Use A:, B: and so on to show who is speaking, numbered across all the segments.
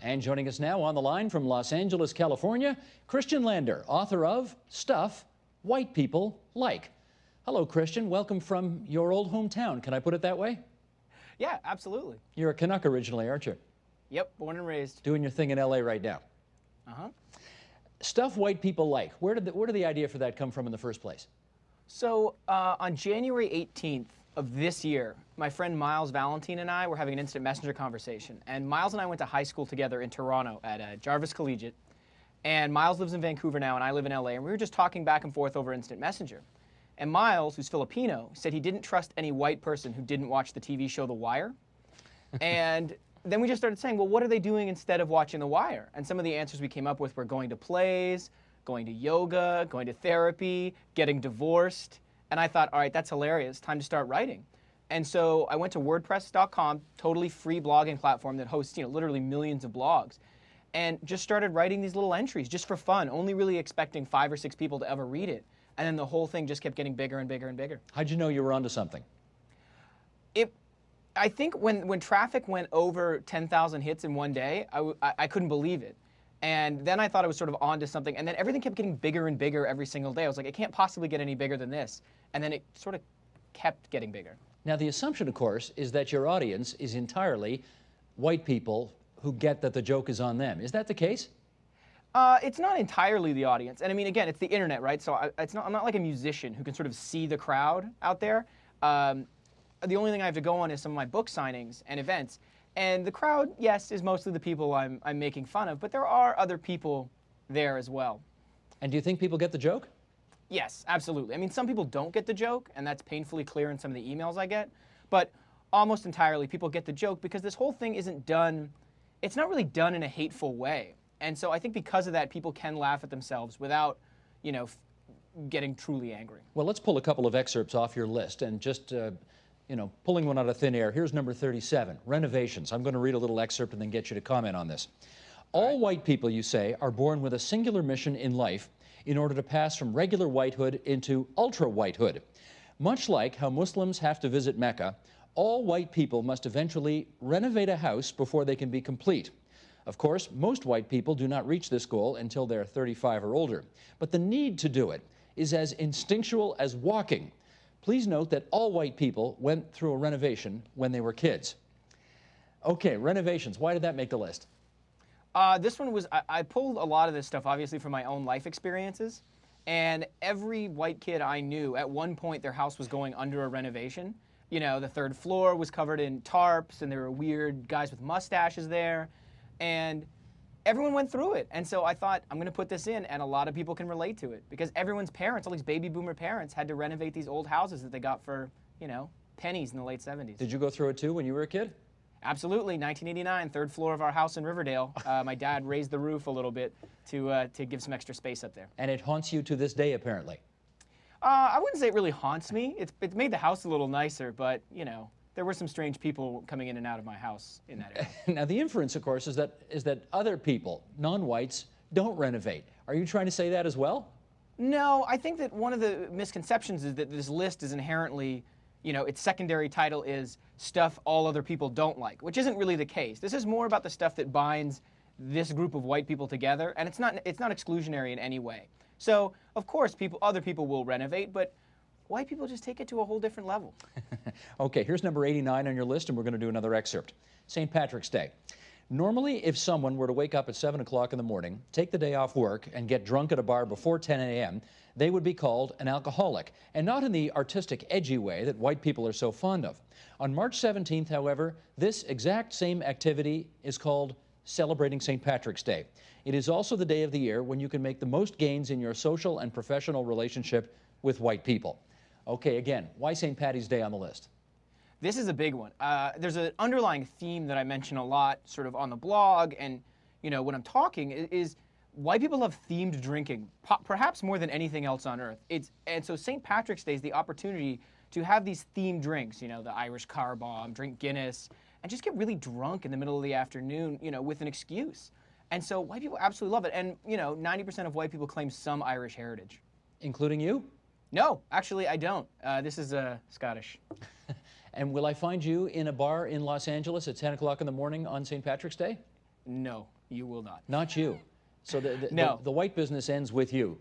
A: And joining us now on the line from Los Angeles, California, Christian Lander, author of Stuff White People Like. Hello, Christian. Welcome from your old hometown. Can I put it that way?
B: Yeah, absolutely.
A: You're a Canuck originally, aren't you?
B: Yep, born and raised.
A: Doing your thing in LA right now.
B: Uh-huh.
A: Stuff White People Like. Where did the idea for that come from in the first place?
B: So on January 18th of this year, my friend Miles Valentine and I were having an instant messenger conversation. And Miles and I went to high school together in Toronto at Jarvis Collegiate. And Miles lives in Vancouver now, and I live in LA. And we were just talking back and forth over instant messenger. And Miles, who's Filipino, said he didn't trust any white person who didn't watch the TV show The Wire. And then we just started saying, well, what are they doing instead of watching The Wire? And some of the answers we came up with were going to plays, going to yoga, going to therapy, getting divorced. And I thought, all right, that's hilarious. Time to start writing. And so I went to WordPress.com, totally free blogging platform that hosts, literally millions of blogs, and just started writing these little entries just for fun, only really expecting 5 or 6 people to ever read it. And then the whole thing just kept getting bigger and bigger and bigger.
A: How'd you know you were onto something?
B: I think when traffic went over 10,000 hits in one day, I couldn't believe it. And then I thought I was sort of onto something, and then everything kept getting bigger and bigger every single day. I was like, it can't possibly get any bigger than this. And then it sort of kept getting bigger.
A: Now, the assumption, of course, is that your audience is entirely white people who get that the joke is on them. Is that the case?
B: It's not entirely the audience. And I mean, again, it's the internet, right? So I'm not like a musician who can sort of see the crowd out there. The only thing I have to go on is some of my book signings and events. And the crowd, yes, is mostly the people I'm making fun of, but there are other people there as well.
A: And do you think people get the joke?
B: Yes, absolutely. I mean, some people don't get the joke, and that's painfully clear in some of the emails I get. But almost entirely, people get the joke because this whole thing isn't done, it's not really done in a hateful way. And so I think because of that, people can laugh at themselves without, getting truly angry.
A: Well, let's pull a couple of excerpts off your list and just pulling one out of thin air. Here's number 37, renovations. I'm going to read a little excerpt and then get you to comment on this. All white people, you say, are born with a singular mission in life in order to pass from regular whitehood into ultra-whitehood. Much like how Muslims have to visit Mecca, all white people must eventually renovate a house before they can be complete. Of course, most white people do not reach this goal until they're 35 or older. But the need to do it is as instinctual as walking. Please note that all white people went through a renovation when they were kids. Okay, renovations. Why did that make the list?
B: This one was, I pulled a lot of this stuff, obviously, from my own life experiences. And every white kid I knew, at one point, their house was going under a renovation. The 3rd floor was covered in tarps, and there were weird guys with mustaches there. And everyone went through it. And so I thought, I'm going to put this in, and a lot of people can relate to it. Because everyone's parents, all these baby boomer parents, had to renovate these old houses that they got for, pennies in the late 70s.
A: Did you go through it too when you were a kid?
B: Absolutely. 1989, 3rd floor of our house in Riverdale. My dad raised the roof a little bit to give some extra space up there.
A: And it haunts you to this day, apparently.
B: I wouldn't say it really haunts me. It's made the house a little nicer, but, there were some strange people coming in and out of my house in that area.
A: Now, the inference, of course, is that other people, non-whites, don't renovate. Are you trying to say that as well?
B: No, I think that one of the misconceptions is that this list is inherently, its secondary title is stuff all other people don't like, which isn't really the case. This is more about the stuff that binds this group of white people together, and it's not exclusionary in any way. So, of course, other people will renovate, but white people just take it to a whole different level.
A: Okay, here's number 89 on your list, and we're going to do another excerpt. St. Patrick's Day. Normally, if someone were to wake up at 7 o'clock in the morning, take the day off work, and get drunk at a bar before 10 a.m., they would be called an alcoholic, and not in the artistic, edgy way that white people are so fond of. On March 17th, however, this exact same activity is called celebrating St. Patrick's Day. It is also the day of the year when you can make the most gains in your social and professional relationship with white people. Okay, again, why St. Patty's Day on the list?
B: This is a big one. There's an underlying theme that I mention a lot sort of on the blog and, when I'm talking is white people love themed drinking, perhaps more than anything else on earth. And so St. Patrick's Day is the opportunity to have these themed drinks, the Irish car bomb, drink Guinness, and just get really drunk in the middle of the afternoon, with an excuse. And so white people absolutely love it. And, 90% of white people claim some Irish heritage.
A: Including you?
B: No, actually, I don't. This is Scottish.
A: And will I find you in a bar in Los Angeles at 10 o'clock in the morning on St. Patrick's Day?
B: No, you will not.
A: Not you. So
B: No.
A: the white business ends with you.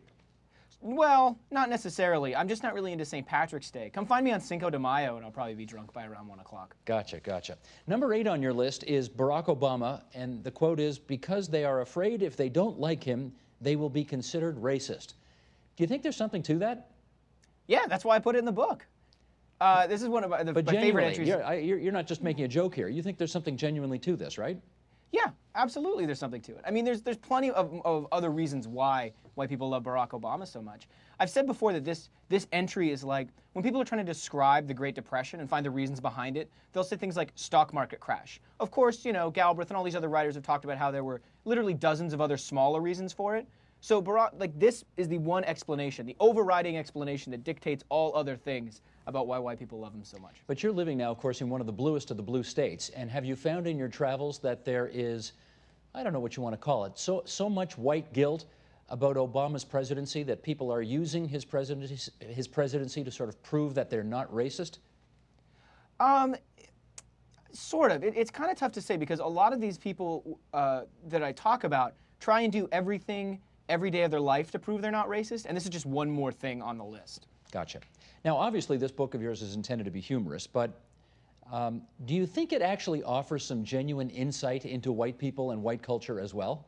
B: Well, not necessarily. I'm just not really into St. Patrick's Day. Come find me on Cinco de Mayo, and I'll probably be drunk by around 1 o'clock.
A: Gotcha, gotcha. Number 8 on your list is Barack Obama, and the quote is, because they are afraid if they don't like him, they will be considered racist. Do you think there's something to that?
B: Yeah, that's why I put it in the book. This is one of my favorite entries.
A: You're not just making a joke here. You think there's something genuinely to this, right?
B: Yeah, absolutely. There's something to it. I mean, there's plenty of other reasons why people love Barack Obama so much. I've said before that this entry is like when people are trying to describe the Great Depression and find the reasons behind it, they'll say things like stock market crash. Of course, you know, Galbraith and all these other writers have talked about how there were literally dozens of other smaller reasons for it. So Barack, like, this is the one explanation, the overriding explanation that dictates all other things about why white people love him so much.
A: But you're living now, of course, in one of the bluest of the blue states. And have you found in your travels that there is, I don't know what you want to call it, so much white guilt about Obama's presidency that people are using his presidency to sort of prove that they're not racist?
B: Sort of. It's kind of tough to say because a lot of these people that I talk about try and do everything every day of their life to prove they're not racist, and this is just one more thing on the list.
A: Gotcha. Now, obviously, this book of yours is intended to be humorous, but do you think it actually offers some genuine insight into white people and white culture as well?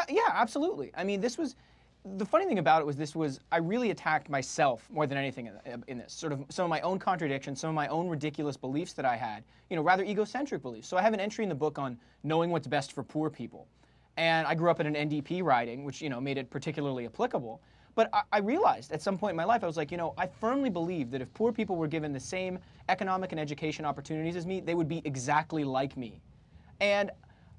B: Yeah, absolutely. I mean, the funny thing about it was I really attacked myself more than anything in this. Sort of some of my own contradictions, some of my own ridiculous beliefs that I had, you know, rather egocentric beliefs. So I have an entry in the book on knowing what's best for poor people. And I grew up in an NDP riding, which, you know, made it particularly applicable. But I realized at some point in my life, I was like, you know, I firmly believe that if poor people were given the same economic and education opportunities as me, they would be exactly like me. And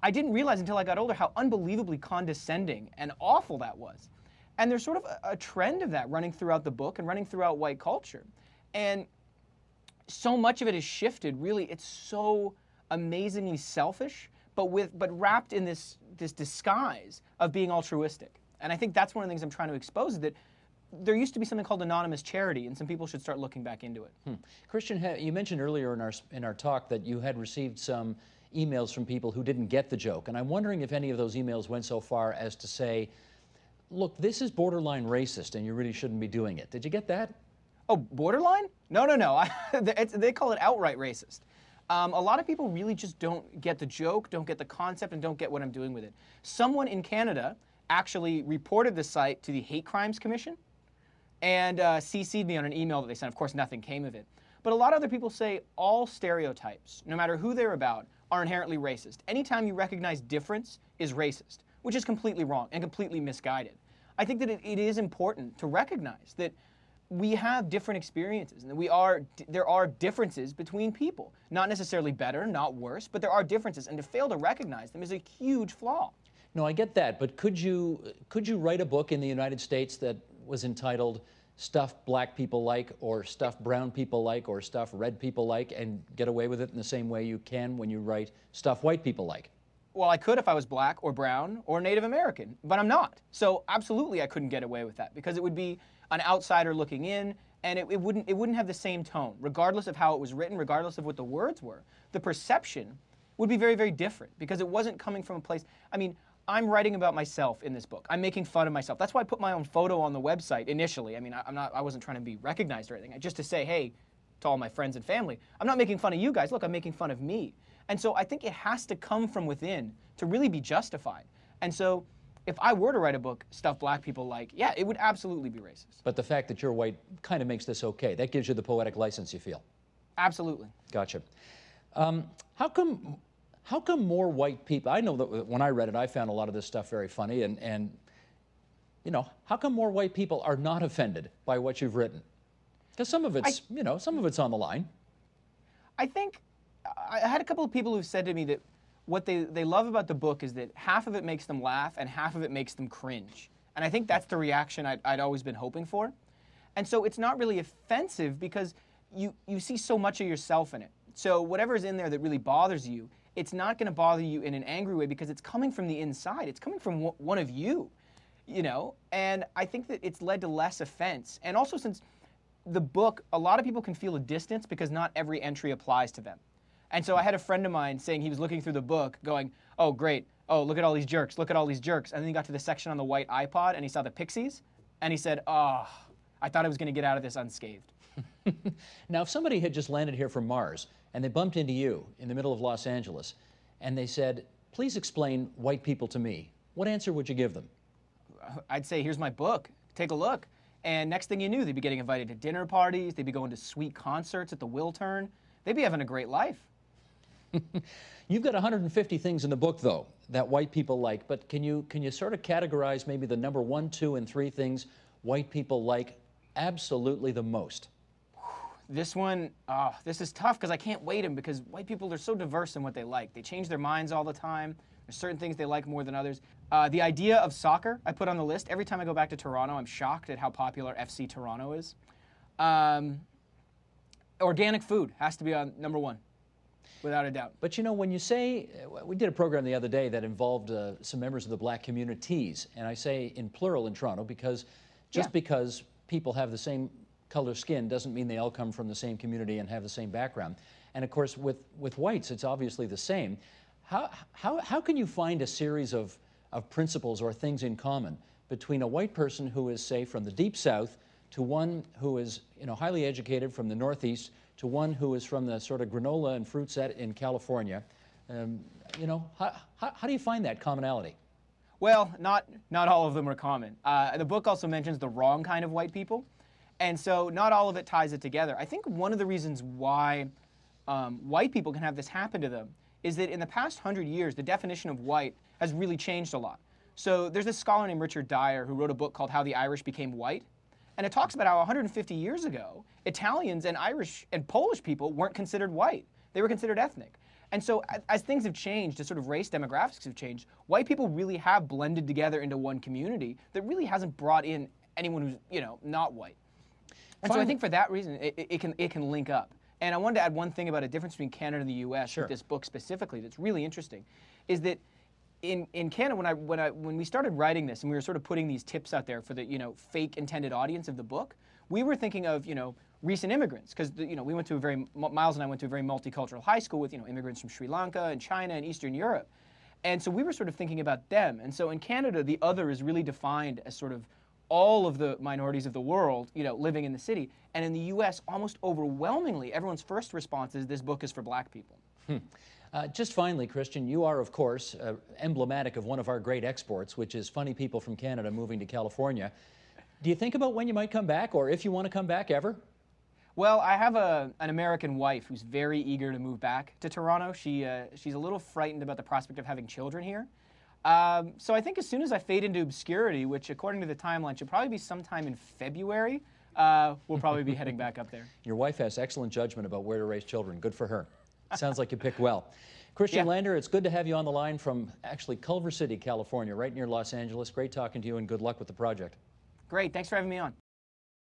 B: I didn't realize until I got older how unbelievably condescending and awful that was. And there's sort of a trend of that running throughout the book and running throughout white culture. And so much of it has shifted, really. It's so amazingly selfish, but wrapped in this disguise of being altruistic. And I think that's one of the things I'm trying to expose is that there used to be something called anonymous charity, and some people should start looking back into it.
A: Christian, you mentioned earlier in our talk that you had received some emails from people who didn't get the joke, and I'm wondering if any of those emails went so far as to say, look, this is borderline racist, and you really shouldn't be doing it. Did you get that?
B: Oh, borderline? No. They call it outright racist. A lot of people really just don't get the joke, don't get the concept, and don't get what I'm doing with it. Someone in Canada actually reported the site to the Hate Crimes Commission and CC'd me on an email that they sent. Of course, nothing came of it. But a lot of other people say all stereotypes, no matter who they're about, are inherently racist. Anytime you recognize difference is racist, which is completely wrong and completely misguided. I think that it is important to recognize that we have different experiences and that there are differences between people. Not necessarily better, not worse, but there are differences, and to fail to recognize them is a huge flaw.
A: No, I get that, but could you write a book in the United States that was entitled Stuff Black People Like, or Stuff Brown People Like, or Stuff Red People Like, and get away with it in the same way you can when you write Stuff White People Like?
B: Well, I could if I was black or brown or Native American, but I'm not. So absolutely I couldn't get away with that because it would be an outsider looking in, and it wouldn't have the same tone, regardless of how it was written, regardless of what the words were. The perception would be very, very different because it wasn't coming from a place. I mean, I'm writing about myself in this book. I'm making fun of myself. That's why I put my own photo on the website initially. I mean, I wasn't trying to be recognized or anything. Just to say, hey, to all my friends and family, I'm not making fun of you guys. Look, I'm making fun of me. And so I think it has to come from within to really be justified. And so if I were to write a book, Stuff Black People Like, yeah, it would absolutely be racist.
A: But the fact that you're white kind of makes this okay. That gives you the poetic license, you feel?
B: Absolutely.
A: Gotcha. How come more white people, I know that when I read it, I found a lot of this stuff very funny, and you know, how come more white people are not offended by what you've written? Because some of it's, some of it's on the line.
B: I think I had a couple of people who said to me that what they love about the book is that half of it makes them laugh and half of it makes them cringe. And I think that's the reaction I'd always been hoping for. And so it's not really offensive because you see so much of yourself in it. So whatever's in there that really bothers you, it's not going to bother you in an angry way because it's coming from the inside. It's coming from one of you, you know? And I think that it's led to less offense. And also since the book, a lot of people can feel a distance because not every entry applies to them. And so I had a friend of mine saying he was looking through the book going, oh, great, oh, look at all these jerks, look at all these jerks. And then he got to the section on the white iPod and he saw the Pixies and he said, oh, I thought I was going to get out of this unscathed.
A: Now, if somebody had just landed here from Mars and they bumped into you in the middle of Los Angeles and they said, please explain white people to me, what answer would you give them?
B: I'd say, here's my book, take a look. And next thing you knew, they'd be getting invited to dinner parties, they'd be going to sweet concerts at the Wiltern, they'd be having a great life.
A: You've got 150 things in the book, though, that white people like, but can you sort of categorize maybe the number 1, 2, and 3 things white people like absolutely the most?
B: This one, this is tough because I can't weight them because white people are so diverse in what they like. They change their minds all the time. There's certain things they like more than others. The idea of soccer I put on the list. Every time I go back to Toronto, I'm shocked at how popular FC Toronto is. Organic food has to be on number 1, without a doubt.
A: But you know, when you say, we did a program the other day that involved some members of the black communities, and I say in plural in Toronto because just because people have the same color skin doesn't mean they all come from the same community and have the same background. And of course, with whites, it's obviously the same. How can you find a series of principles or things in common between a white person who is, say, from the Deep South to one who is, you know, highly educated from the Northeast to one who is from the sort of granola and fruit set in California? You know, how do you find that commonality?
B: Well, not all of them are common. The book also mentions the wrong kind of white people. And so not all of it ties it together. I think one of the reasons why white people can have this happen to them is that in the past 100 years, the definition of white has really changed a lot. So there's this scholar named Richard Dyer who wrote a book called How the Irish Became White. And it talks about how 150 years ago, Italians and Irish and Polish people weren't considered white. They were considered ethnic. And so as things have changed, as sort of race demographics have changed, white people really have blended together into one community that really hasn't brought in anyone who's, you know, not white. And so I think for that reason, it can link up. And I wanted to add one thing about a difference between Canada and the U.S. with this book specifically that's really interesting, is that in Canada, when we started writing this and we were sort of putting these tips out there for the, you know, fake intended audience of the book, we were thinking of, you know, recent immigrants, because, you know, Miles and I went to a very multicultural high school with, you know, immigrants from Sri Lanka and China and Eastern Europe. And so we were sort of thinking about them. And so in Canada, the other is really defined as sort of all of the minorities of the world, you know, living in the city. And in the U.S., almost overwhelmingly, everyone's first response is this book is for black people.
A: Just finally, Christian, you are, of course, emblematic of one of our great exports, which is funny people from Canada moving to California. Do you think about when you might come back, or if you want to come back ever?
B: Well, I have an American wife who's very eager to move back to Toronto. She's a little frightened about the prospect of having children here. So I think as soon as I fade into obscurity, which according to the timeline should probably be sometime in February, we'll probably be heading back up there.
A: Your wife has excellent judgment about where to raise children. Good for her. Sounds like you picked well. Christian Lander, it's good to have you on the line from actually Culver City, California, right near Los Angeles. Great talking to you and good luck with the project.
B: Great. Thanks for having me on.